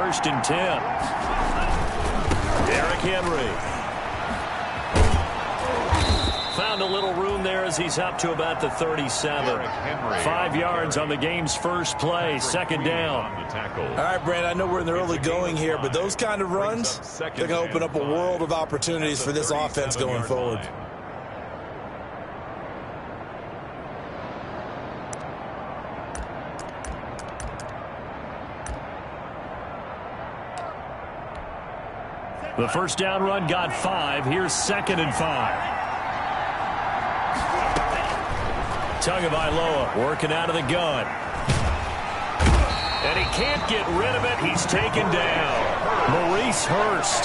first and 10. Derrick Henry. Found a little room there as he's up to about the 37. 5 yards on the game's first play, second down. All right, Brand, I know we're in the early going here, but those kind of runs, they're going to open up a world of opportunities for this offense going forward. The first down run got 5. Here's second and 5. Tagovailoa working out of the gun. And he can't get rid of it. He's taken down. Maurice Hurst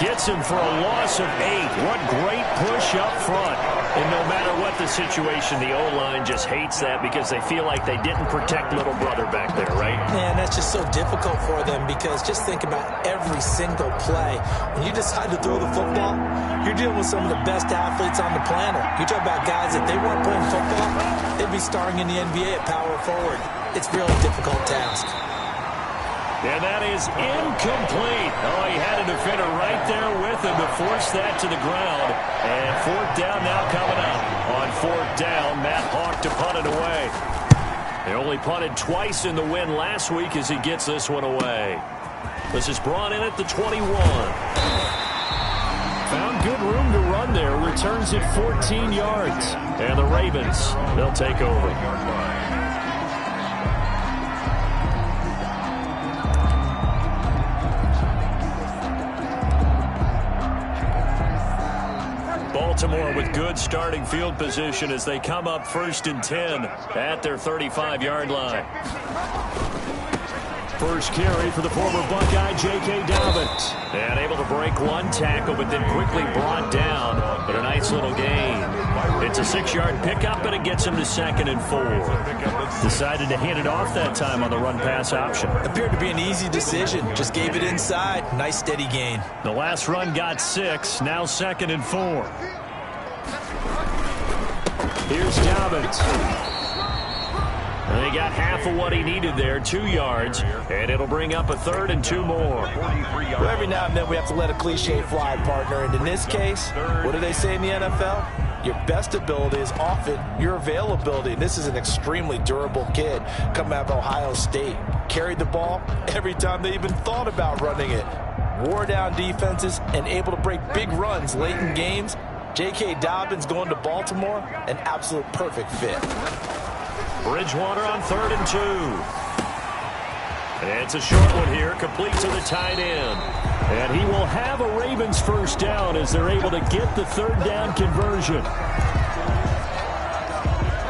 gets him for a loss of 8. What great push up front. And no matter what the situation, the O-line just hates that because they feel like they didn't protect little brother back there, right? Man, that's just so difficult for them because just think about every single play. When you decide to throw the football, you're dealing with some of the best athletes on the planet. You talk about guys, if they weren't playing football, they'd be starring in the NBA at power forward. It's a really difficult task. And that is incomplete. Oh, he had a defender right there with him to force that to the ground. And fourth down now coming up. On fourth down, Matt Hawk to punt it away. They only punted twice in the win last week as he gets this one away. This is brought in at the 21. Found good room to run there. Returns it 14 yards. And the Ravens, they'll take over. Baltimore with good starting field position as they come up first and 10 at their 35-yard line. First carry for the former Buckeye, J.K. Dobbins. And able to break one tackle, but then quickly brought down. But a nice little gain. It's a 6-yard pickup, and it gets him to second and 4. Decided to hand it off that time on the run-pass option. Appeared to be an easy decision. Just gave it inside. Nice steady gain. The last run got 6. Now second and 4. Here's Dobbins. And he got half of what he needed there, 2 yards, and it'll bring up a third and 2 more. Well, every now and then we have to let a cliche fly, partner. And in this case, what do they say in the NFL? Your best ability is often your availability. And this is an extremely durable kid coming out of Ohio State. Carried the ball every time they even thought about running it. Wore down defenses and able to break big runs late in games. J.K. Dobbins going to Baltimore, an absolute perfect fit. Bridgewater on third and 2. And it's a short one here, complete to the tight end. And he will have a Ravens first down as they're able to get the third down conversion.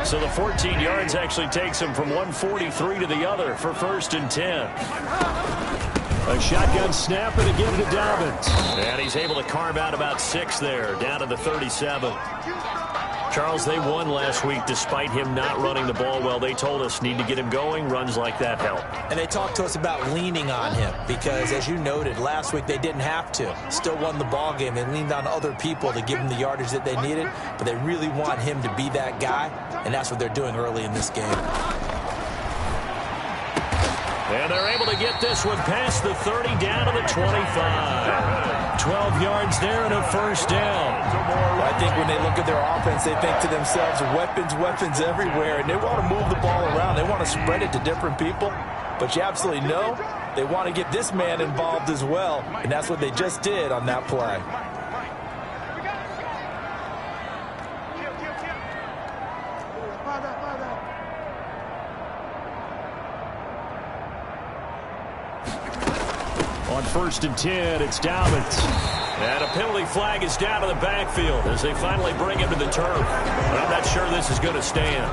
So the 14 yards actually takes him from 143 to the other for first and 10. A shotgun snap and again to Dobbins. And he's able to carve out about 6 there, down to the 37. Charles, they won last week despite him not running the ball well. They told us need to get him going. Runs like that help. And they talked to us about leaning on him because, as you noted, last week they didn't have to. Still won the ball game. They leaned on other people to give them the yardage that they needed, but they really want him to be that guy, and that's what they're doing early in this game. And they're able to get this one past the 30 down to the 25. 12 yards there and a first down. Well, I think when they look at their offense, they think to themselves, weapons, weapons everywhere, and they want to move the ball around. They want to spread it to different people. But you absolutely know they want to get this man involved as well, and that's what they just did on that play. On first and 10, it's Dobbins. And a penalty flag is down to the backfield as they finally bring him to the turf. But I'm not sure this is going to stand.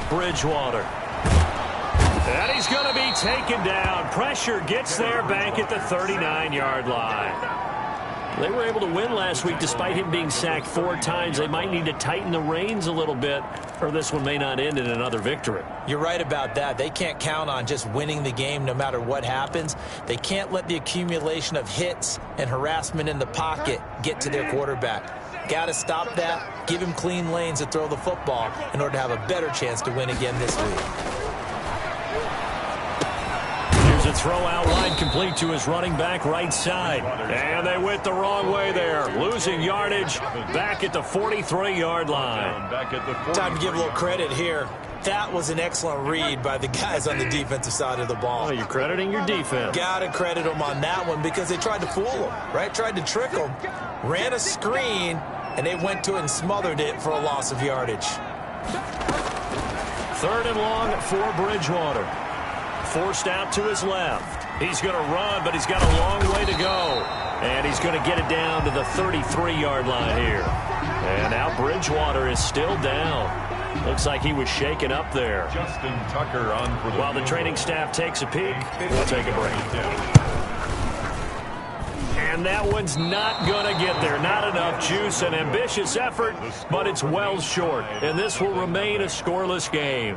Bridgewater. And he's going to be taken down. Pressure gets there back at the 39-yard line. They were able to win last week despite him being sacked 4 times. They might need to tighten the reins a little bit, or this one may not end in another victory. You're right about that. They can't count on just winning the game no matter what happens. They can't let the accumulation of hits and harassment in the pocket get to their quarterback. Got to stop that, give him clean lanes to throw the football in order to have a better chance to win again this week. A throw out wide, complete to his running back right side. And they went the wrong way there. Losing yardage back at the 43-yard line. Time to give a little credit here. That was an excellent read by the guys on the defensive side of the ball. Oh, you're crediting your defense. Got to credit them on that one because they tried to fool them, right? Tried to trick them. Ran a screen, and they went to it and smothered it for a loss of yardage. 3rd and long for Bridgewater. Forced out to his left. He's going to run, but he's got a long way to go. And he's going to get it down to the 33-yard line here. And now Bridgewater is still down. Looks like he was shaken up there. Justin Tucker on for the While the training staff takes a peek, we'll take a break. And that one's not going to get there. Not enough juice. An ambitious effort, but it's well short. And this will remain a scoreless game.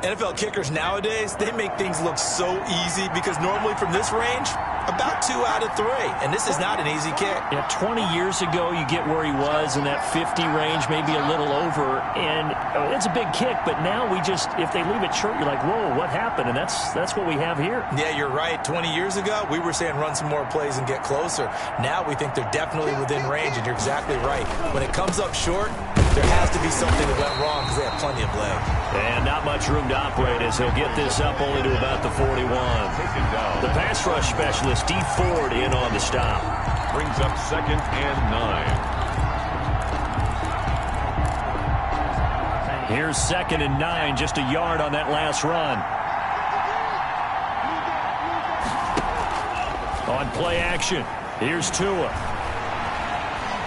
NFL kickers nowadays, they make things look so easy because normally from this range, about 2 out of 3. And this is not an easy kick. Yeah, 20 years ago, you get where he was in that 50 range, maybe a little over. And it's a big kick, but now we just, if they leave it short, you're like, whoa, what happened? And that's what we have here. Yeah, you're right. 20 years ago, we were saying run some more plays and get closer. Now we think they're definitely within range, and you're exactly right. When it comes up short, there has to be something that went wrong because they have plenty of leg. And not much room to operate as he'll get this up only to about the 41. The pass rush specialist, D. Ford, in on the stop. Brings up 2nd and 9. Here's 2nd and 9, just a yard on that last run. On play action, here's Tua.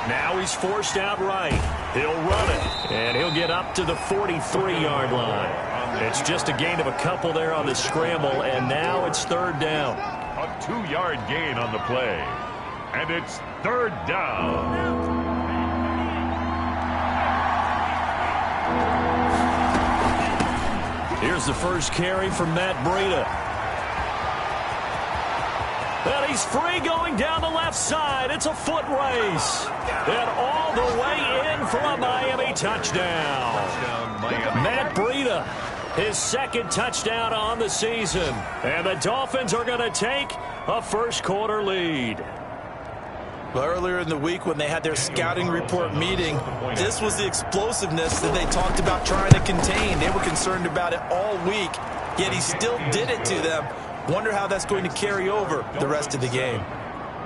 Now he's forced out right. He'll run it, and he'll get up to the 43-yard line. It's just a gain of a couple there on the scramble, and now it's 3rd down. A 2-yard gain on the play. And it's 3rd down. Here's the first carry from Matt Breida. And he's free going down the left side. It's a foot race. And all the way in for a Miami touchdown. Matt Breida, his 2nd touchdown on the season. And the Dolphins are going to take a first-quarter lead. Well, earlier in the week when they had their scouting report meeting, this was the explosiveness that they talked about trying to contain. They were concerned about it all week, yet he still did it to them. Wonder how that's going to carry over the rest of the game.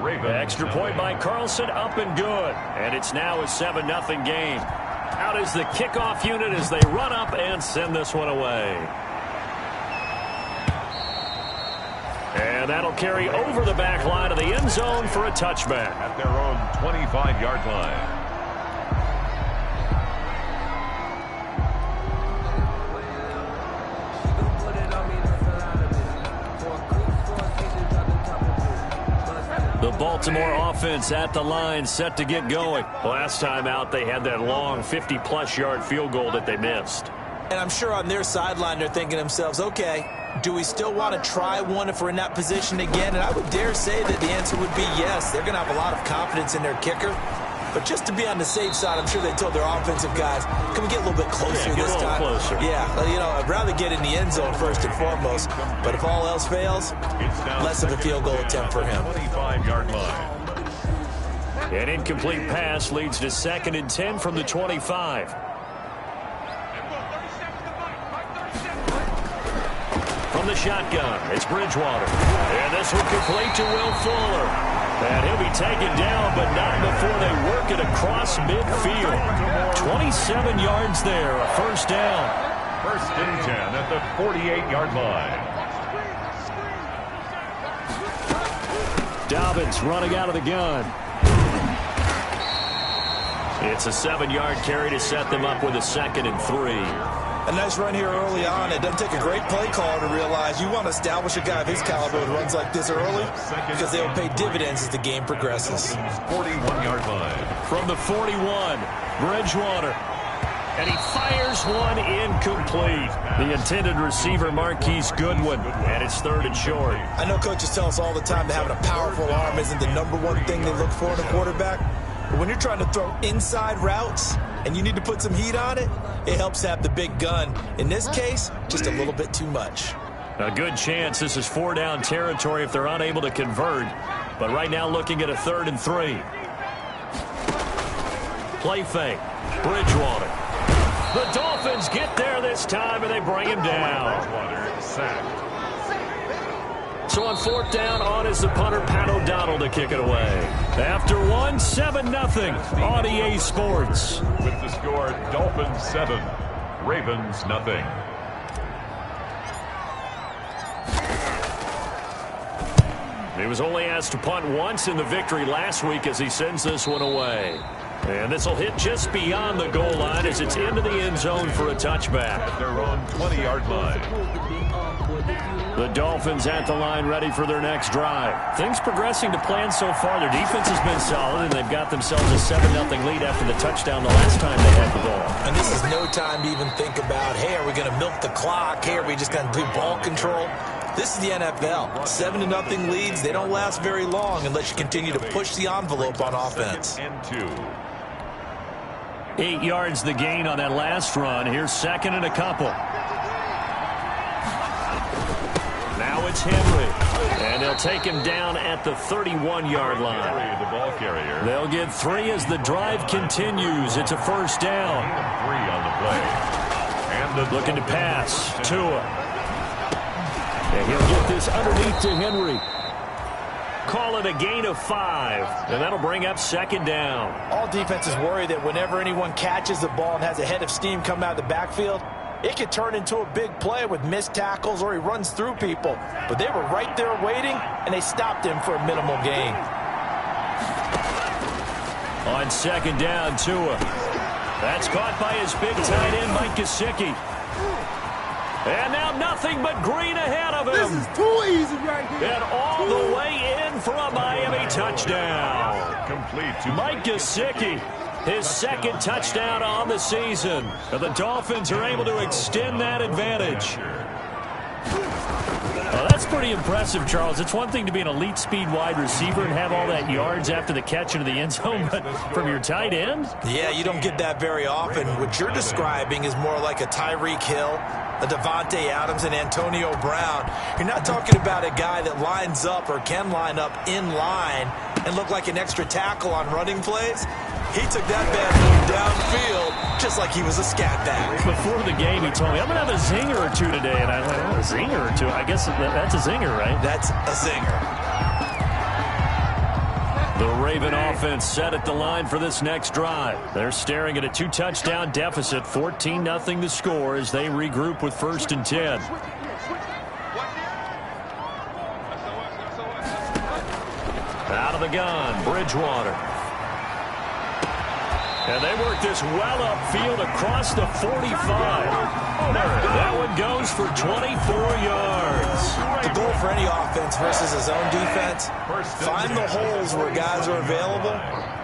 Extra point by Carlson, up and good. And it's now a 7-0 game. Out is the kickoff unit as they run up and send this one away. And that'll carry over the back line of the end zone for a touchback. At their own 25-yard line. The Baltimore offense at the line, set to get going. Last time out, they had that long 50-plus yard field goal that they missed. And I'm sure on their sideline, they're thinking to themselves, okay, do we still want to try one if we're in that position again? And I would dare say that the answer would be yes. They're going to have a lot of confidence in their kicker. But just to be on the safe side, I'm sure they told their offensive guys, can we get a little bit closer this time? Closer. Yeah, you know, I'd rather get in the end zone first and foremost. But if all else fails, less of a field goal attempt for him. 25-yard line. An incomplete pass leads to 2nd and 10 from the 25. From the shotgun, it's Bridgewater. And this one complete to Will Fuller. And he'll be taken down, but not before they work it across midfield. 27 yards there, a first down. 1st and 10 at the 48-yard line. Dobbins running out of the gun. It's a 7-yard carry to set them up with a 2nd and 3. A nice run here early on. It doesn't take a great play caller to realize you want to establish a guy of his caliber who runs like this early because they will pay dividends as the game progresses. 41-yard line. From the 41, Bridgewater. And he fires one incomplete. The intended receiver, Marquise Goodwin. And it's 3rd and short. I know coaches tell us all the time that having a powerful arm isn't the #1 thing they look for in a quarterback. But when you're trying to throw inside routes and you need to put some heat on it, it helps to have the big gun. In this case, just a little bit too much. A good chance this is 4-down territory if they're unable to convert. But right now looking at a 3rd and 3. Play fake. Bridgewater. The Dolphins get there this time, and they bring him down. So on 4th down, on is the punter, Pat O'Donnell, to kick it away. After 1, 7-0 on EA Sports. With the score, Dolphins 7, Ravens nothing. He was only asked to punt once in the victory last week as he sends this one away. And this will hit just beyond the goal line as it's into the end zone for a touchback. At their own 20-yard line. The Dolphins at the line ready for their next drive. Things progressing to plan so far. Their defense has been solid, and they've got themselves a 7-0 lead after the touchdown the last time they had the ball. And this is no time to even think about, hey, are we going to milk the clock? Hey, are we just going to do ball control? This is the NFL. 7-0 leads, they don't last very long unless you continue to push the envelope on offense. And 2. 8 yards the gain on that last run. Here's 2nd and a couple. Now it's Henry. And they'll take him down at the 31-yard line. The ball carrier. They'll get 3 as the drive continues. It's a 1st down. 3 on the play. And the looking to pass. Tua. And he'll get this underneath to Henry. Call it a gain of 5, and that'll bring up 2nd down. All defenses worry that whenever anyone catches the ball and has a head of steam come out of the backfield, it could turn into a big play with missed tackles or he runs through people. But they were right there waiting, and they stopped him for a minimal gain. On 2nd down, Tua. That's caught by his big tight end, Mike Gesicki. And now nothing but green ahead of him. This is too easy right here. And all the way in for a Miami touchdown. complete to Mike Gesicki, his 2nd touchdown on the season. And the Dolphins are able to extend that advantage. Well, that's pretty impressive, Charles. It's one thing to be an elite speed wide receiver and have all that yards after the catch into the end zone, but from your tight end? Yeah, you don't get that very often. What you're describing is more like a Tyreek Hill, a Devontae Adams, and Antonio Brown. You're not talking about a guy that lines up or can line up in line and look like an extra tackle on running plays. He took that bad boy downfield just like he was a scat back. Before the game, he told me, I'm going to have a zinger or two today. And I went, oh, a zinger or two? I guess that's a zinger, right? That's a zinger. The Raven offense set at the line for this next drive. They're staring at a 2-touchdown deficit, 14-0 the score as they regroup with 1st and 10. Out of the gun, Bridgewater. And they work this well upfield across the 45. That one goes for 24 yards. The goal for any offense versus his own defense, find the holes where guys are available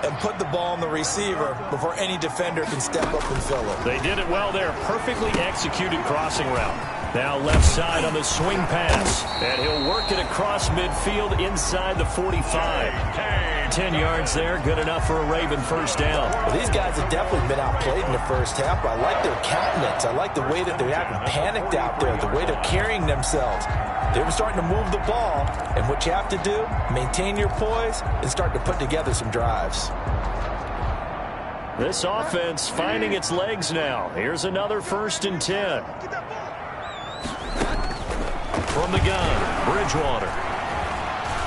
and put the ball on the receiver before any defender can step up and fill it. They did it well there. Perfectly executed crossing route. Now left side on the swing pass. And he'll work it across midfield inside the 45. 10 yards there. Good enough for a Raven 1st down. Well, these guys have definitely been outplayed in the first half. I like their countenance. I like the way that they haven't panicked out there, the way they're carrying themselves. They were starting to move the ball. And what you have to do, maintain your poise and start to put together some drives. This offense finding its legs now. Here's another 1st and 10. From the gun, Bridgewater.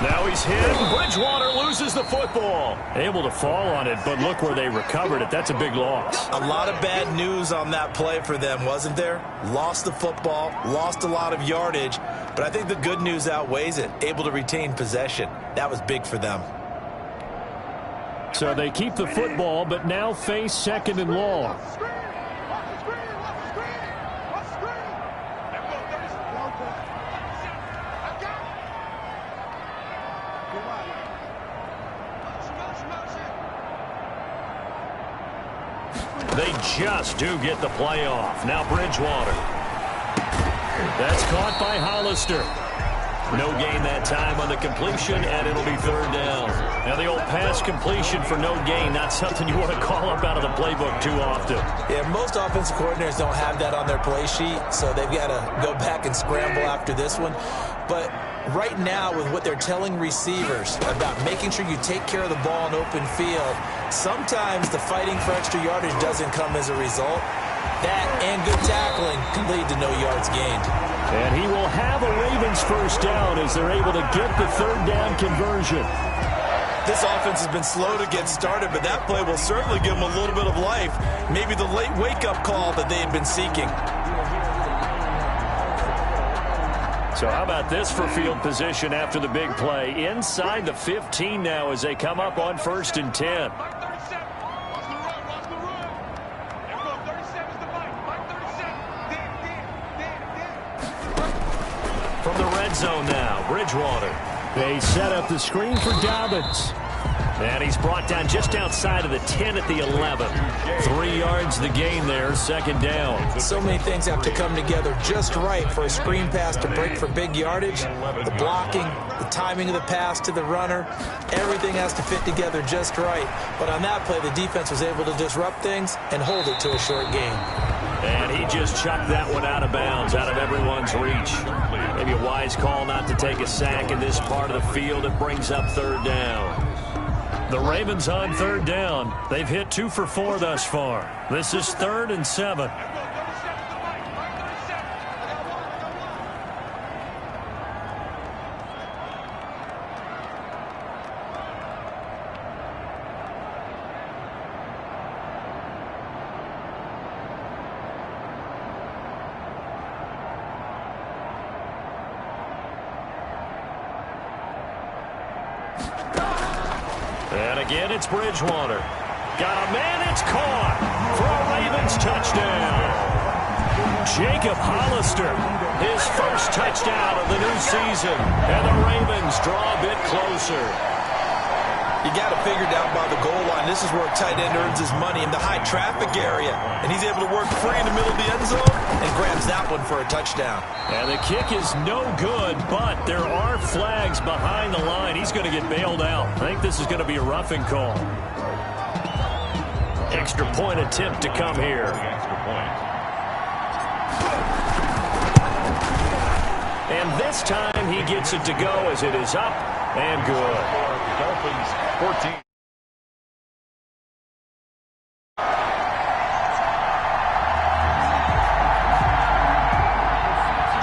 Now he's hit. Bridgewater loses the football. Able to fall on it, but look where they recovered it. That's a big loss. A lot of bad news on that play for them, wasn't there? Lost the football, lost a lot of yardage, but I think the good news outweighs it. Able to retain possession. That was big for them. So they keep the football, but now face 2nd and long. They just do get the playoff. Now Bridgewater. That's caught by Hollister. No gain that time on the completion, and it'll be third down. Now the old pass completion for no gain, not something you want to call up out of the playbook too often. Yeah, most offensive coordinators don't have that on their play sheet, so they've got to go back and scramble after this one. But right now, with what they're telling receivers about making sure you take care of the ball in open field, sometimes the fighting for extra yardage doesn't come as a result. That and good tackling can lead to no yards gained. And he will have a Ravens first down as they're able to get the third down conversion. This offense has been slow to get started, but that play will certainly give them a little bit of life. Maybe the late wake-up call that they had been seeking. So how about this for field position after the big play? Inside the 15 now as they come up on 1st and 10. From the red zone now, Bridgewater. They set up the screen for Dobbins. And he's brought down just outside of the 10 at the 11. 3 yards the gain there, second down. So many things have to come together just right for a screen pass to break for big yardage. The blocking, the timing of the pass to the runner, everything has to fit together just right. But on that play, the defense was able to disrupt things and hold it to a short gain. And he just chucked that one out of bounds, out of everyone's reach. Maybe a wise call not to take a sack in this part of the field. It brings up third down. The Ravens on third down. They've hit 2 for 4 thus far. This is 3rd and 7. And again, it's Bridgewater. Got a man, it's caught for a Ravens touchdown. Jacob Hollister, his first touchdown of the new season. And the Ravens draw a bit closer. You got to figure down by the goal line. This is where a tight end earns his money in the high traffic area. And he's able to work free in the middle of the end zone and grabs that one for a touchdown. And the kick is no good, but there are flags behind the line. He's going to get bailed out. I think this is going to be a roughing call. Extra point attempt to come here. Extra point. And this time he gets it to go as it is up and good. Dolphins 14.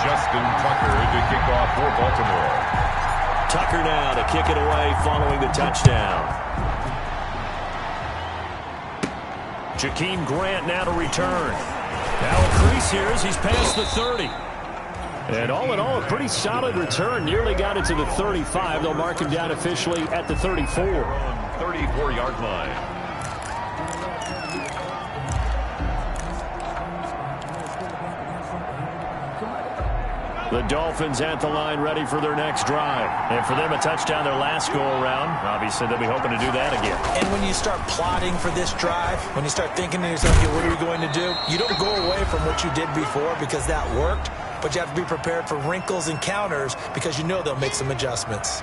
Justin Tucker to kick off for Baltimore. Tucker now to kick it away following the touchdown. Jakeem Grant now to return. Now a crease here as he's past the 30. And all in all, a pretty solid return. Nearly got it to the 35. They'll mark him down officially at the 34. 34-yard line. The Dolphins at the line ready for their next drive. And for them, a touchdown their last go-around. Obviously, they'll be hoping to do that again. And when you start plotting for this drive, when you start thinking to yourself, okay, what are we going to do? You don't go away from what you did before because that worked. But you have to be prepared for wrinkles and counters because you know they'll make some adjustments.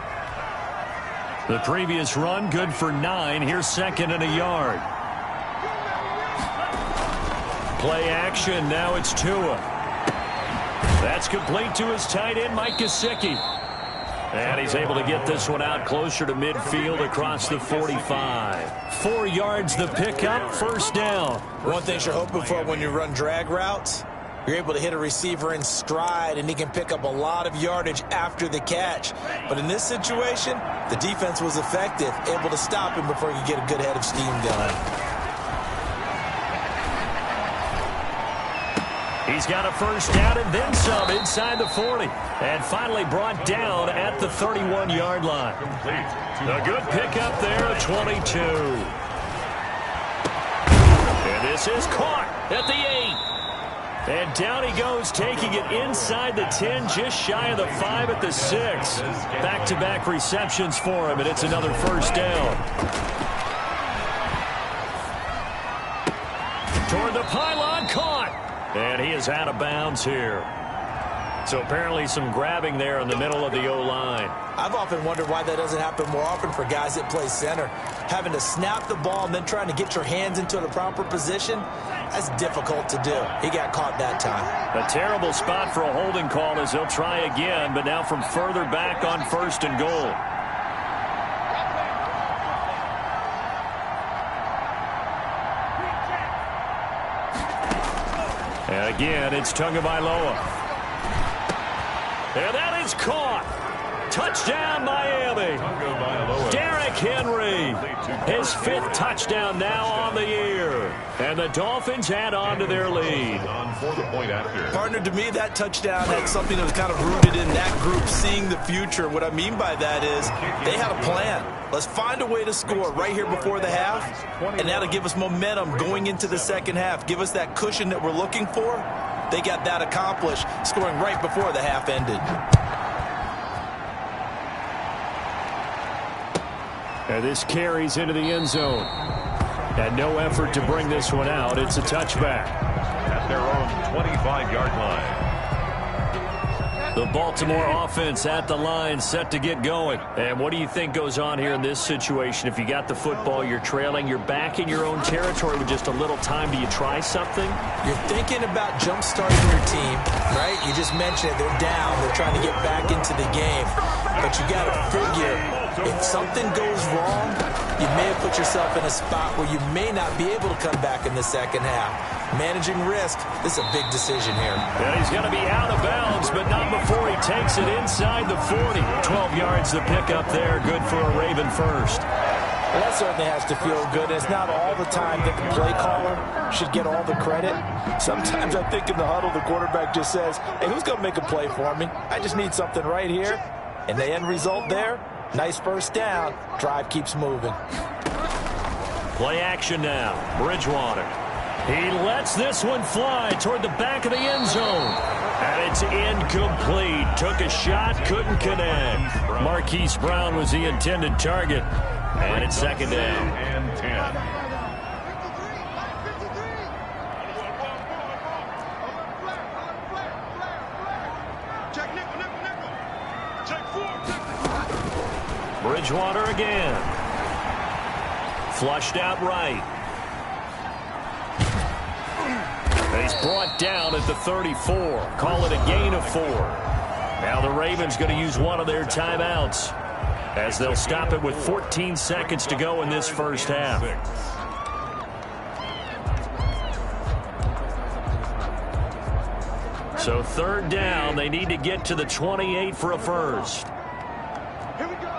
The previous run, good for 9. Here's 2nd and a yard. Play action. Now it's Tua. That's complete to his tight end, Mike Gesicki. And he's able to get this one out closer to midfield across the 45. 4 yards the pickup, first down. One thing you're hoping for when you run drag routes, you're able to hit a receiver in stride, and he can pick up a lot of yardage after the catch. But in this situation, the defense was effective, able to stop him before he could get a good head of steam going. He's got a first down and then some inside the 40. And finally brought down at the 31-yard line. A good pickup there at 22. And this is caught at the 8. And down he goes, taking it inside the 10, just shy of the 5 at the 6. Back-to-back receptions for him, and it's another first down. pylon, caught. And he is out of bounds here. So apparently some grabbing there in the middle of the O-line. I've often wondered why that doesn't happen more often for guys that play center. Having to snap the ball and then trying to get your hands into the proper position, that's difficult to do. He got caught that time. A terrible spot for a holding call as he'll try again, but now from further back on 1st and goal. And again, it's Tagovailoa. And that is caught. Touchdown, Miami. Derrick Henry, his 5th touchdown now on the year. And the Dolphins add on to their lead. Partner, to me, that touchdown had something that was kind of rooted in that group seeing the future. What I mean by that is they had a plan. Let's find a way to score right here before the half, and that'll give us momentum going into the second half. Give us that cushion that we're looking for. They got that accomplished, scoring right before the half ended. And this carries into the end zone. And no effort to bring this one out. It's a touchback. At their own 25-yard line. The Baltimore offense at the line, set to get going. And what do you think goes on here in this situation? If you got the football, you're trailing, you're back in your own territory with just a little time. Do you try something? You're thinking about jump-starting your team, right? You just mentioned it. They're down. They're trying to get back into the game. But you got to figure, if something goes wrong, you may have put yourself in a spot where you may not be able to come back in the second half. Managing risk, this is a big decision here. And he's going to be out of bounds, but not before he takes it inside the 40. 12 yards to pick up there. Good for a Raven first. Well, that certainly has to feel good. It's not all the time that the play caller should get all the credit. Sometimes I think in the huddle, the quarterback just says, hey, who's going to make a play for me? I just need something right here. And the end result there, nice first down. Drive keeps moving. Play action now. Bridgewater. He lets this one fly toward the back of the end zone. And it's incomplete. Took a shot, couldn't connect. Marquise Brown was the intended target. And it's second down. And 10. Bridgewater again. Flushed out right. He's brought down at the 34. Call it a gain of 4. Now the Ravens going to use one of their timeouts as they'll stop it with 14 seconds to go in this first half. So third down, they need to get to the 28 for a first. Here we go.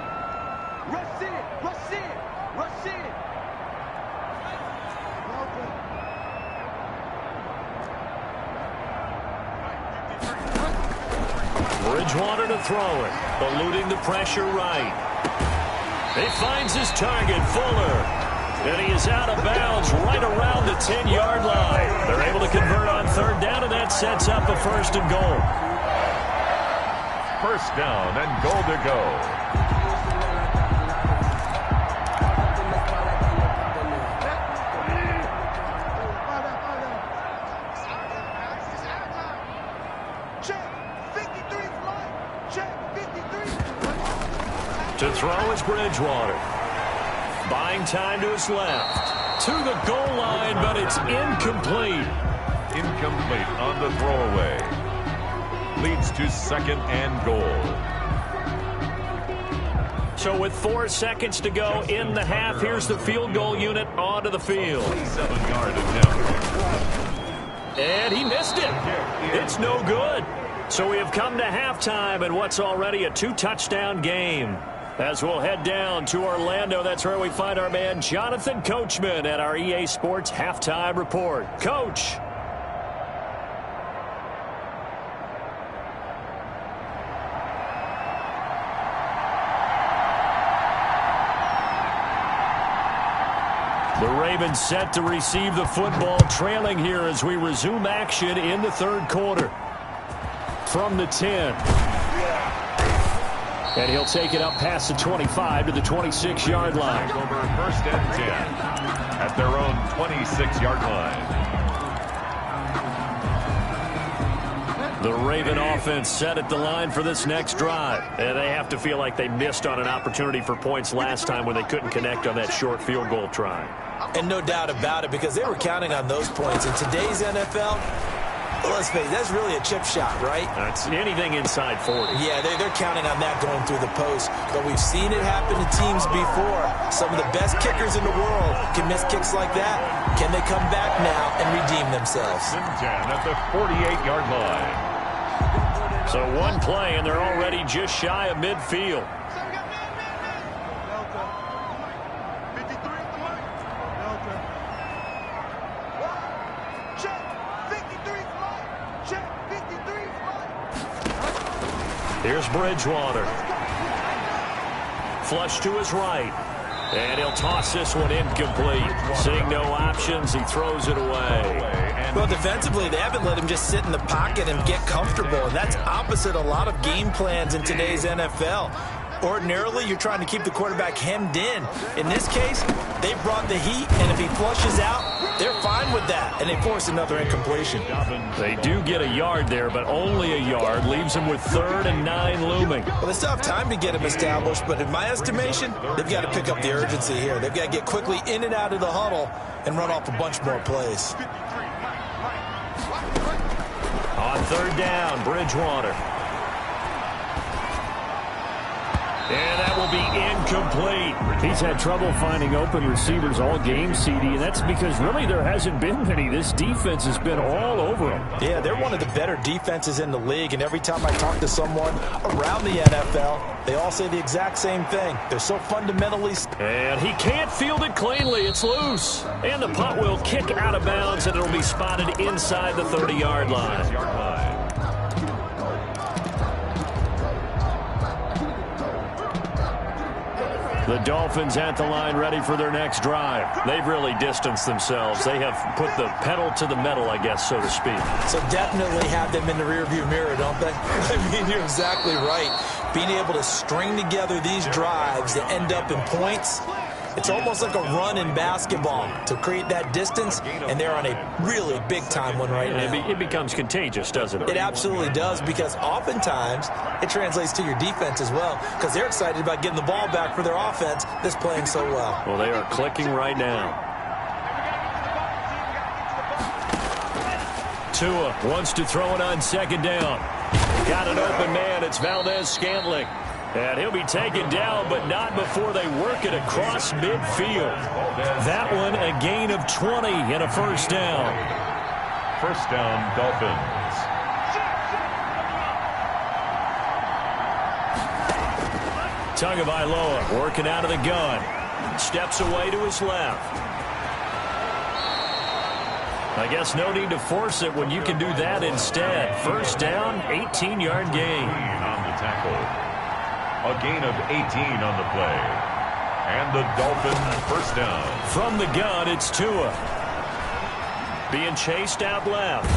Rush in. Rush in. Rush in. Bridgewater to throw it. Eluding the pressure right. He finds his target, Fuller. And he is out of bounds right around the 10-yard line. They're able to convert on third down, and that sets up a first and goal. First down and goal to go. To throw is Bridgewater. Buying time to his left. To the goal line, but it's incomplete. Incomplete on the throwaway. Leads to second and goal. So with 4 seconds to go in the half, here's the field goal unit onto the field. 7-yard attempt. And he missed it. It's no good. So we have come to halftime in what's already a 2-touchdown game. As we'll head down to Orlando, that's where we find our man Jonathan Coachman at our EA Sports Halftime Report. Coach. The Ravens set to receive the football, trailing here as we resume action in the third quarter. From the 10. And he'll take it up past the 25 to the 26-yard line. Over first and 10 at their own 26-yard line. The Raven offense set at the line for this next drive. And they have to feel like they missed on an opportunity for points last time when they couldn't connect on that short field goal try. And no doubt about it, because they were counting on those points. In today's NFL, let's face it, that's really a chip shot, right? That's anything inside 40. Yeah, they're counting on that going through the post. But we've seen it happen to teams before. Some of the best kickers in the world can miss kicks like that. Can they come back now and redeem themselves? 10 at the 48-yard line. So one play, and they're already just shy of midfield. Here's Bridgewater. Flush to his right. And he'll toss this one incomplete. Seeing no options, he throws it away. Well, defensively, they haven't let him just sit in the pocket and get comfortable. And that's opposite a lot of game plans in today's NFL. Ordinarily, you're trying to keep the quarterback hemmed in. In this case, they brought the heat, and if he flushes out, they're fine with that, and they force another incompletion. They do get a yard there, but only a yard. Leaves him with 3rd and 9 looming. Well, they still have time to get him established, but in my estimation, they've got to pick up the urgency here. They've got to get quickly in and out of the huddle and run off a bunch more plays. On 3rd down, Bridgewater. And that will be incomplete. He's had trouble finding open receivers all game, CD, and that's because really there hasn't been many. This defense has been all over him. Yeah, they're one of the better defenses in the league, and every time I talk to someone around the NFL, they all say the exact same thing. They're so fundamentally... And he can't field it cleanly. It's loose. And the punt will kick out of bounds, and it'll be spotted inside the 30-yard line. The Dolphins at the line ready for their next drive. They've really distanced themselves. They have put the pedal to the metal, I guess, so to speak. So definitely have them in the rearview mirror, don't they? I mean, you're exactly right. Being able to string together these drives that end up in points, it's almost like a run in basketball to create that distance, and they're on a really big-time one right now. It becomes contagious, doesn't it? It absolutely does, because oftentimes it translates to your defense as well, because they're excited about getting the ball back for their offense that's playing so well. Well, they are clicking right now. Tua wants to throw it on 2nd down. Got an open man. It's Valdez-Scantling. And he'll be taken down, but not before they work it across midfield. That one, a gain of 20 and a 1st down. 1st down, Dolphins. Tagovailoa working out of the gun. Steps away to his left. I guess no need to force it when you can do that instead. 1st down, 18-yard gain. On the tackle. A gain of 18 on the play. And the Dolphins 1st down. From the gun, it's Tua. Being chased out left.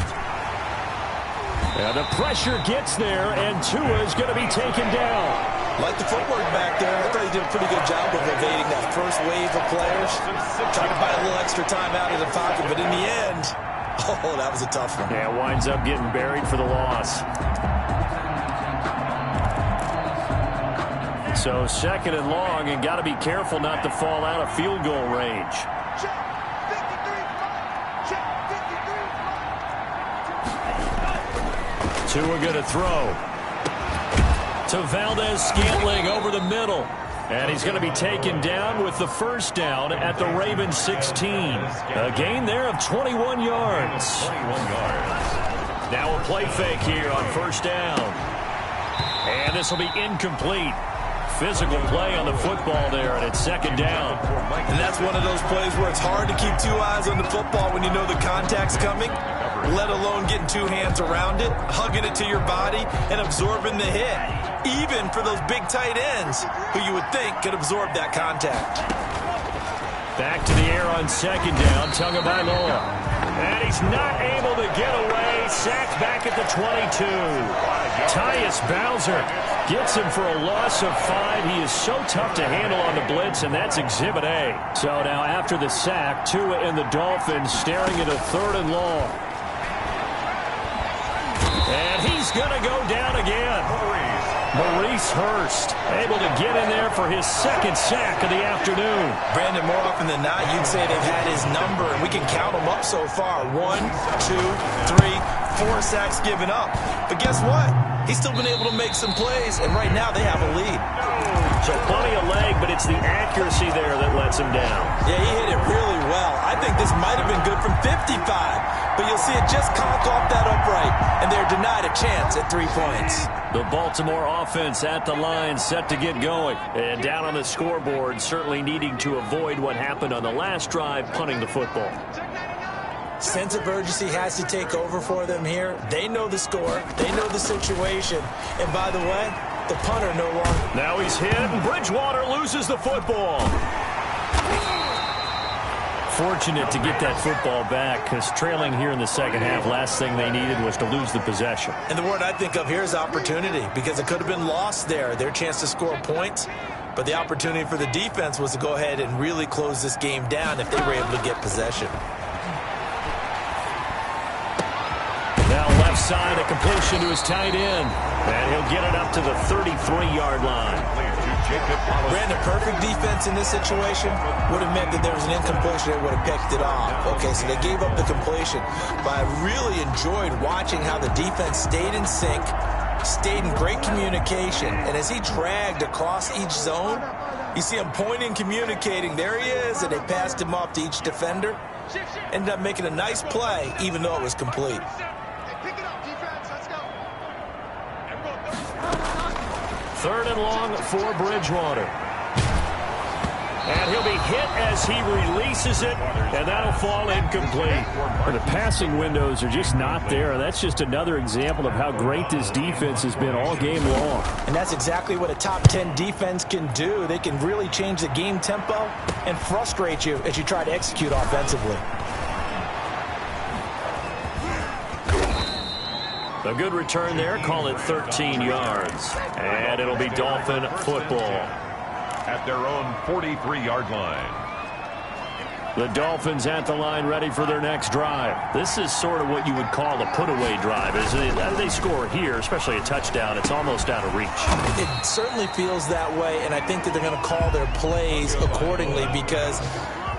And the pressure gets there, and Tua is going to be taken down. Like the footwork back there, I thought he did a pretty good job of evading that first wave of players. Trying to buy a little extra time out of the pocket, but in the end, oh, that was a tough one. Yeah, winds up getting buried for the loss. So 2nd and long, and got to be careful not to fall out of field goal range. Tua going to throw to Valdez-Scantling over the middle. And he's going to be taken down with the 1st down at the Ravens 16. A gain there of 21 yards. 21 yards. Now a play fake here on 1st down. And this will be incomplete. Physical play on the football there, and it's 2nd down. And that's one of those plays where it's hard to keep 2 eyes on the football when you know the contact's coming, let alone getting 2 hands around it, hugging it to your body, and absorbing the hit, even for those big tight ends who you would think could absorb that contact. Back to the air on 2nd down, Tagovailoa. And he's not able to get away. Sacked back at the 22. Tyus Bowser gets him for a loss of 5. He is so tough to handle on the blitz, and that's Exhibit A. So now after the sack, Tua and the Dolphins staring at a 3rd and long. And he He's going to go down again. Maurice Hurst able to get in there for his second sack of the afternoon. Brandon, more often than not, you'd say they've had his number, and we can count them up so far. 1, 2, 3, 4 sacks given up. But guess what? He's still been able to make some plays, and right now they have a lead. So plenty of leg, but it's the accuracy there that lets him down. Yeah, he hit it really well. I think this might have been good from 55, but you'll see it just conk off that upright, and they're denied a chance at 3 points. The Baltimore offense at the line, set to get going. And down on the scoreboard, certainly needing to avoid what happened on the last drive, punting the football. Sense of urgency has to take over for them here. They know the score. They know the situation. And by the way, the punter no longer. Now he's hit, and Bridgewater loses the football. Fortunate to get that football back, because trailing here in the second half, last thing they needed was to lose the possession. And the word I think of here is opportunity, because it could have been lost there, their chance to score points. But the opportunity for the defense was to go ahead and really close this game down if they were able to get possession. Now left side, a completion to his tight end. And he'll get it up to the 33-yard line. Brandon, perfect defense in this situation would have meant that there was an incompletion. They would have picked it off. Okay, so they gave up the completion. But I really enjoyed watching how the defense stayed in sync, stayed in great communication. And as he dragged across each zone, you see him pointing, communicating. There he is, and they passed him off to each defender. Ended up making a nice play, even though it was complete. Third and long for Bridgewater. And he'll be hit as he releases it, and that'll fall incomplete. The passing windows are just not there, and that's just another example of how great this defense has been all game long. And that's exactly what a top 10 defense can do. They can really change the game tempo and frustrate you as you try to execute offensively. A good return there, call it 13 yards. And it'll be Dolphin football. At their own 43-yard line. The Dolphins at the line, ready for their next drive. This is sort of what you would call a put-away drive. As they score here, especially a touchdown, it's almost out of reach. It certainly feels that way, and I think that they're going to call their plays accordingly, because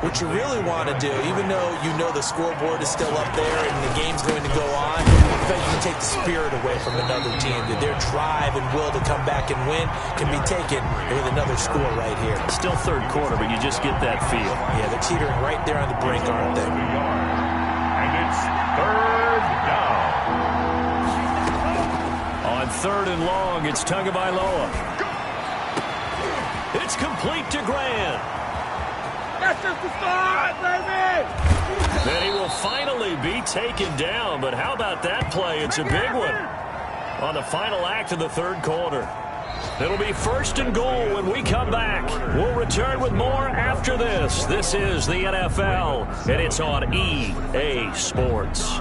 what you really want to do, even though you know the scoreboard is still up there and the game's going to go on, in fact, you can take the spirit away from another team. That their drive and will to come back and win can be taken with another score right here. Still third quarter, but you just get that feel. Yeah, they're teetering right there on the brink, aren't they? And it's third down. On third and long, it's Tagovailoa. It's complete to Grant. That's just the start, baby! Then he will finally be taken down, but how about that play? It's a big one on the final act of the third quarter. It'll be first and goal when we come back. We'll return with more after this. This is the NFL, and it's on EA Sports.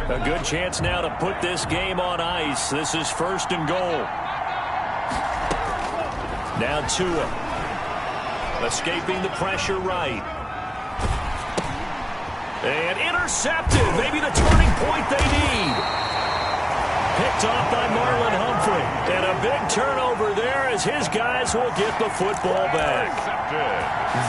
A good chance now to put this game on ice. This is first and goal. Now Tua, escaping the pressure right. And intercepted, maybe the turning point they need. Picked off by Marlon Humphrey. And a big turnover there as his guys will get the football back.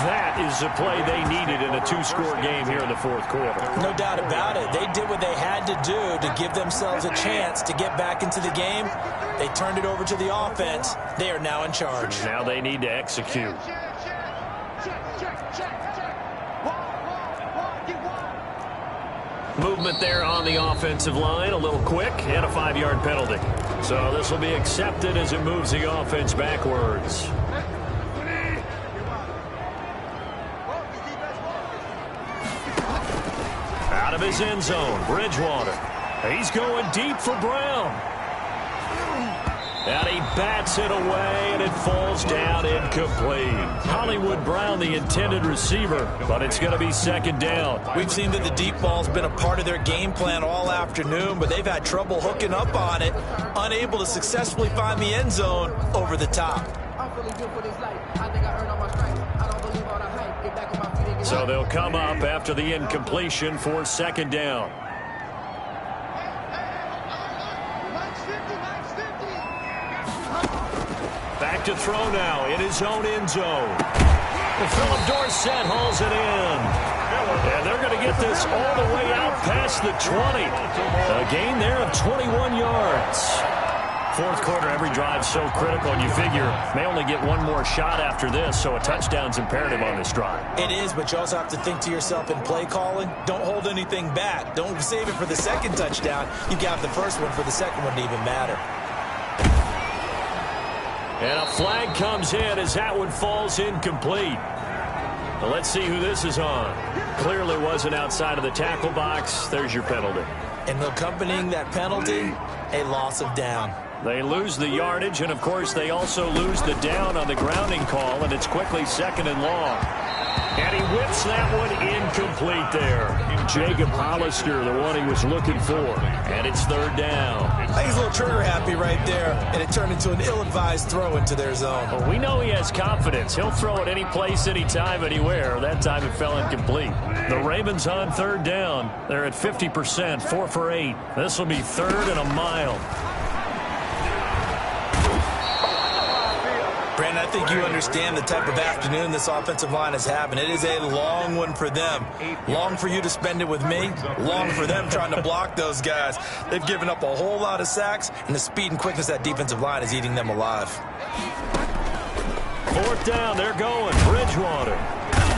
That is the play they needed in a two-score game here in the fourth quarter. No doubt about it. They did what they had to do to give themselves a chance to get back into the game. They turned it over to the offense. They are now in charge. Now they need to execute. Movement there on the offensive line, a little quick, and a 5-yard penalty. So this will be accepted as it moves the offense backwards. Out of his end zone, Bridgewater. He's going deep for Brown. And he bats it away, and it falls down incomplete. Hollywood Brown, the intended receiver, but it's going to be second down. We've seen that the deep ball's been a part of their game plan all afternoon, but they've had trouble hooking up on it, unable to successfully find the end zone over the top. I'm feeling good for this life. I think I earned all my stripes. I don't believe all the hype. So they'll come up after the incompletion for second down. Back to throw now in his own end zone. Philip Dorsett hauls it in. And they're going to get this all the way out past the 20. A gain there of 21 yards. Fourth quarter, every drive so critical, and you figure may only get one more shot after this, so a touchdown's imperative on this drive. It is, but you also have to think to yourself in play calling, don't hold anything back. Don't save it for the second touchdown. You got the first one for the second one to even matter. And a flag comes in as that one falls incomplete. Well, let's see who this is on. Clearly wasn't outside of the tackle box. There's your penalty. And accompanying that penalty, a loss of down. They lose the yardage, and, of course, they also lose the down on the grounding call, and it's quickly second and long. And he whips that one incomplete there. Jacob Hollister, the one he was looking for. And it's third down. I think he's a little trigger happy right there, and it turned into an ill-advised throw into their zone. Well, we know he has confidence. He'll throw it any place, anytime, anywhere. That time it fell incomplete. The Ravens on third down. They're at 50%, 4 for 8. This will be third and a mile. Brandon, I think you understand the type of afternoon this offensive line is having. It is a long one for them. Long for you to spend it with me. Long for them trying to block those guys. They've given up a whole lot of sacks, and the speed and quickness of that defensive line is eating them alive. Fourth down, they're going. Bridgewater.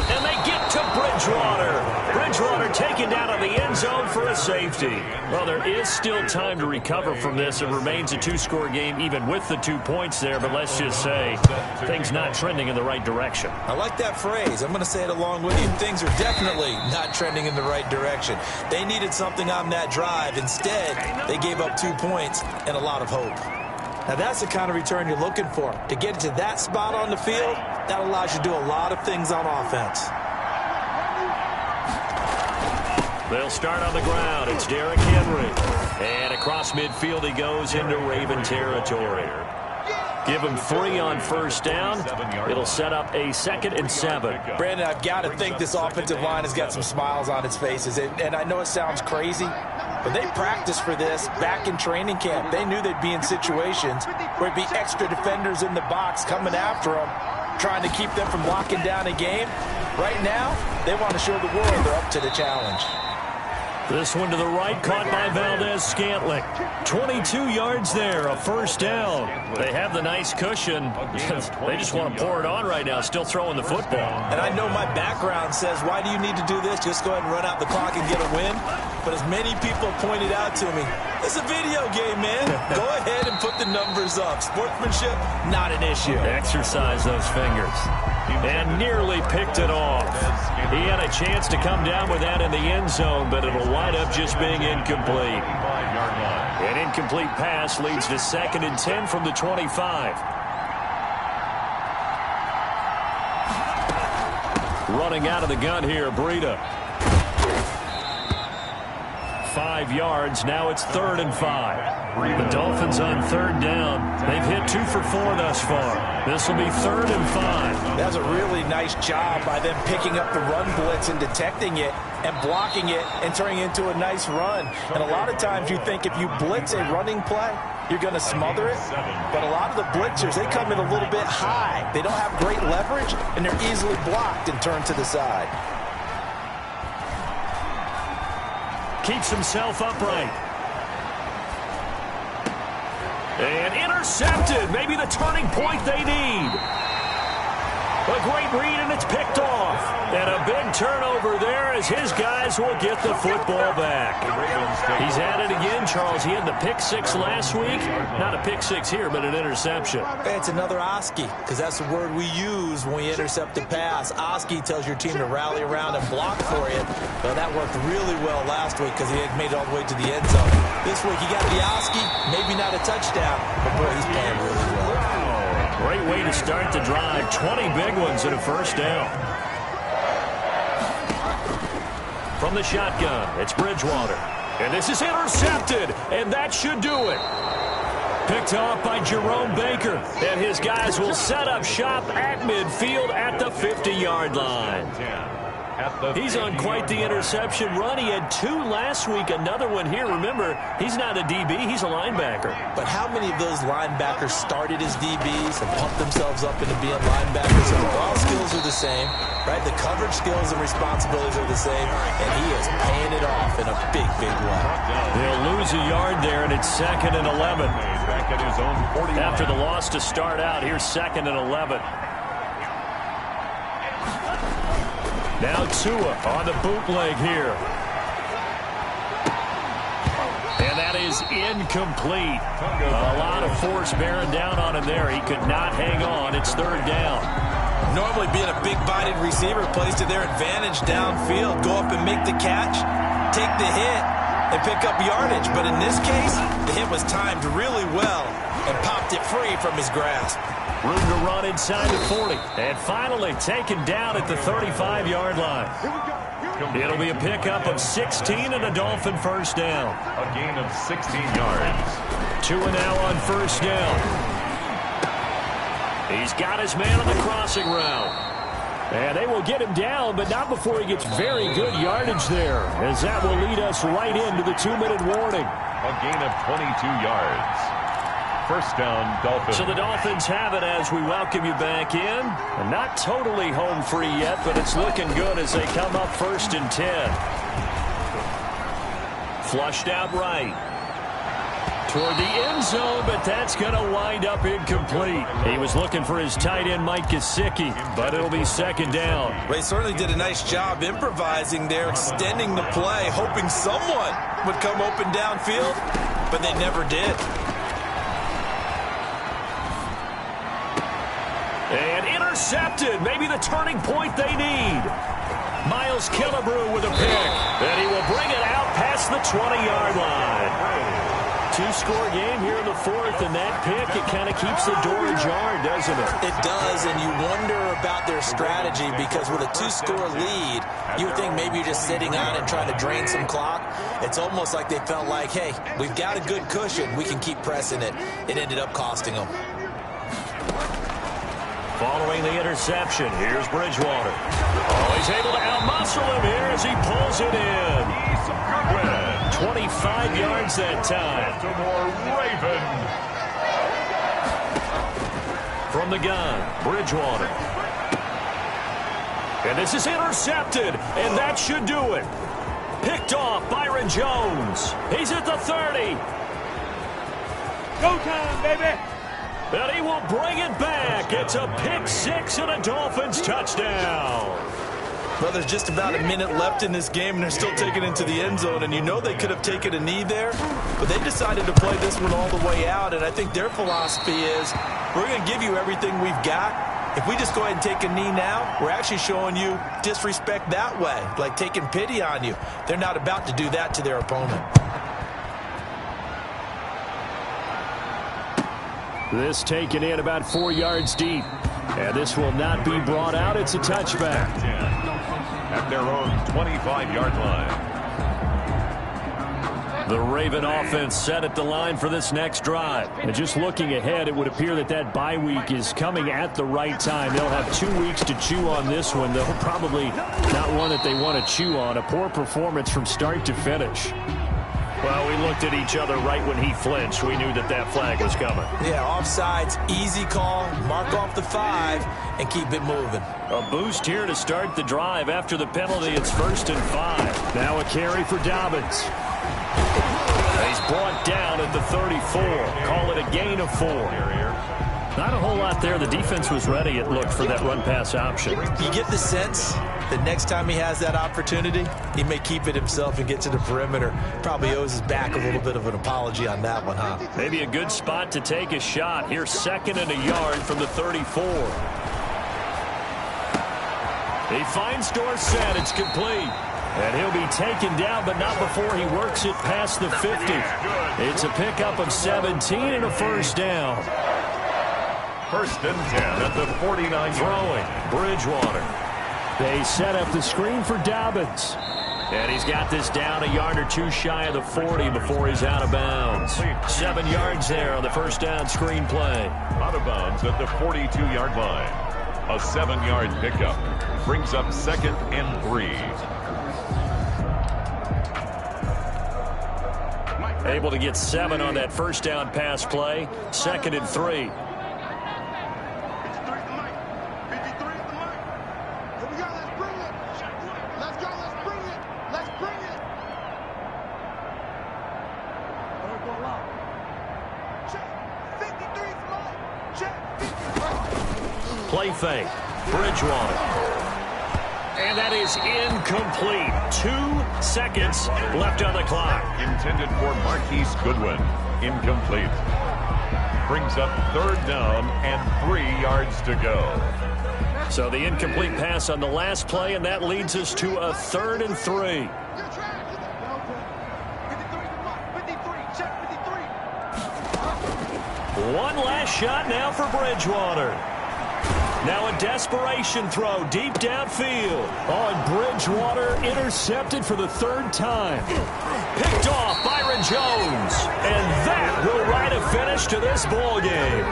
And they get to Bridgewater. Bridgewater taken down on the end zone for a safety. Well, there is still time to recover from this. It remains a two-score game even with the 2 points there, but let's just say things not trending in the right direction. I like that phrase. I'm going to say it along with you. Things are definitely not trending in the right direction. They needed something on that drive. Instead, they gave up 2 points and a lot of hope. Now, that's the kind of return you're looking for. To get to that spot on the field, that allows you to do a lot of things on offense. They'll start on the ground. It's Derrick Henry. And across midfield he goes into Raven territory. Give him 3 on first down. It'll set up a 2nd and 7. Brandon, I've got to think this offensive line has got some smiles on its faces. And I know it sounds crazy, but they practiced for this back in training camp. They knew they'd be in situations where it'd be extra defenders in the box coming after them, trying to keep them from locking down a game. Right now, they want to show the world they're up to the challenge. This one to the right, caught by Valdez-Scantling. 22 yards there, a first down. They have the nice cushion. They just want to pour it on right now, still throwing the football. And I know my background says, why do you need to do this? Just go ahead and run out the clock and get a win. But as many people pointed out to me, it's a video game, man. Go ahead and put the numbers up. Sportsmanship, not an issue. Exercise those fingers. And nearly picked it off. He had a chance to come down with that in the end zone, but it'll wind up just being incomplete. An incomplete pass leads to 2nd and 10 from the 25. Running out of the gun here, Breida. 5 yards. Now it's 3rd and 5. The Dolphins on third down. They've hit 2 for 4 thus far. This will be 3rd and 5. That's a really nice job by them picking up the run blitz and detecting it and blocking it and turning it into a nice run. And a lot of times you think if you blitz a running play, you're going to smother it. But a lot of the blitzers, they come in a little bit high. They don't have great leverage, and they're easily blocked and turned to the side. Keeps himself upright. And intercepted. Maybe the turning point they need. A great read, and it's picked off. And a big turnover there as his guys will get the football back. He's at it again, Charles. He had the pick 6 last week. Not a pick 6 here, but an interception. It's another Oski, because that's the word we use when we intercept a pass. Oski tells your team to rally around and block for you. Well, that worked really well last week because he had made it all the way to the end zone. This week he got the Oski, maybe not a touchdown, but boy, he's playing really well. Great way to start the drive. 20 big ones and a first down. From the shotgun, it's Bridgewater. And this is intercepted, and that should do it. Picked off by Jerome Baker. And his guys will set up shop at midfield at the 50-yard line. He's on quite the interception run. He had 2 last week, another one here. Remember, he's not a DB, he's a linebacker. But how many of those linebackers started as DBs and pumped themselves up into being linebackers? So the ball skills are the same, right? The coverage skills and responsibilities are the same, and he is paying it off in a big, big way. They'll lose a yard there, and it's 2nd and 11. Back at his own 40. After the loss to start out, here's 2nd and 11. Now Tua on the bootleg here. And that is incomplete. A lot of force bearing down on him there. He could not hang on. It's 3rd down. Normally being a big-bodied receiver plays to their advantage downfield. Go up and make the catch, take the hit, and pick up yardage. But in this case, the hit was timed really well and popped it free from his grasp. Room to run inside the 40. And finally taken down at the 35-yard line. It'll be a pickup of 16 and a Dolphin 1st down. A gain of 16 yards. Tua now on 1st down. He's got his man on the crossing route. And they will get him down, but not before he gets very good yardage there, as that will lead us right into the 2-minute warning. A gain of 22 yards. 1st down, Dolphins. So the Dolphins have it as we welcome you back in. And not totally home free yet, but it's looking good as they come up 1st and 10. Flushed out right. Toward the end zone, but that's going to wind up incomplete. He was looking for his tight end, Mike Gesicki, but it'll be 2nd down. They certainly did a nice job improvising there, extending the play, hoping someone would come open downfield, but they never did. And intercepted. Maybe the turning point they need. Miles Killebrew with a pick. And he will bring it out past the 20-yard line. 2-score game here in the 4th, and that pick, it kind of keeps the door ajar, doesn't it? It does, and you wonder about their strategy because with a 2-score lead, you would think maybe you're just sitting on it and trying to drain some clock. It's almost like they felt like, hey, we've got a good cushion. We can keep pressing it. It ended up costing them. Following the interception, here's Bridgewater. Oh, he's able to outmuscle him here as he pulls it in. 25 yards that time. Baltimore Raven. From the gun, Bridgewater. And this is intercepted, and that should do it. Picked off Byron Jones. He's at the 30. Go time, baby. And he will bring it back. It's a pick 6 and a Dolphins touchdown. Well, there's just about a minute left in this game, and they're still taking it into the end zone. And you know they could have taken a knee there, but they decided to play this one all the way out. And I think their philosophy is, we're going to give you everything we've got. If we just go ahead and take a knee now, we're actually showing you disrespect that way, like taking pity on you. They're not about to do that to their opponent. This taken in about 4 yards deep. And this will not be brought out. It's a touchback. At their own 25-yard line. The Raven offense set at the line for this next drive. And just looking ahead, it would appear that that bye week is coming at the right time. They'll have 2 weeks to chew on this one, though probably not one that they want to chew on. A poor performance from start to finish. Well, we looked at each other right when he flinched. We knew that that flag was coming. Yeah, offsides, easy call, mark off the 5, and keep it moving. A boost here to start the drive. After the penalty, it's 1st and 5. Now a carry for Dobbins. He's brought down at the 34. Call it a gain of 4. Not a whole lot there. The defense was ready, it looked, for that run-pass option. You get the sense that next time he has that opportunity, he may keep it himself and get to the perimeter. Probably owes his back a little bit of an apology on that one, huh? Maybe a good spot to take a shot. Here's 2nd and a yard from the 34. He finds Dorsett. It's complete. And he'll be taken down, but not before he works it past the 50. It's a pickup of 17 and a 1st down. 1st and 10 at the 49. Throwing, Bridgewater. They set up the screen for Dobbins. And he's got this down a yard or two shy of the 40 before he's out of bounds. 7 yards there on the first down screen play. Out of bounds at the 42-yard line. A 7-yard pickup brings up 2nd and 3. Able to get 7 on that first down pass play. 2nd and 3. Play fake. Bridgewater. And that is incomplete. 2 seconds left on the clock. Intended for Marquise Goodwin. Incomplete. Brings up 3rd down and 3 yards to go. So the incomplete pass on the last play, and that leads us to a 3rd and 3. One last shot now for Bridgewater. Now a desperation throw deep downfield. Bridgewater intercepted for the 3rd time. Picked off Byron Jones. And that will write a finish to this ball game.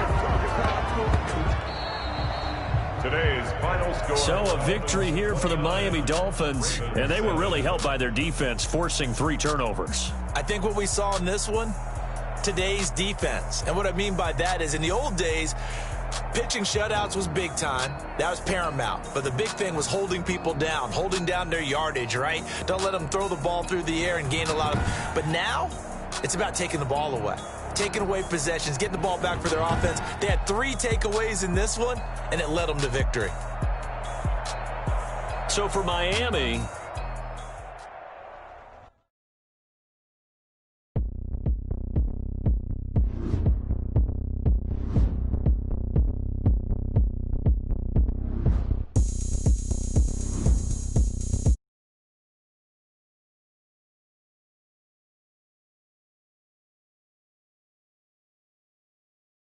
Today's final score. So a victory here for the Miami Dolphins. And they were really helped by their defense, forcing 3 turnovers. I think what we saw in this one, today's defense. And what I mean by that is in the old days, pitching shutouts was big time. That was paramount. But the big thing was holding people down, holding down their yardage, right? Don't let them throw the ball through the air and gain a lot of... But now, it's about taking the ball away. Taking away possessions, getting the ball back for their offense. They had 3 takeaways in this one, and it led them to victory. So for Miami,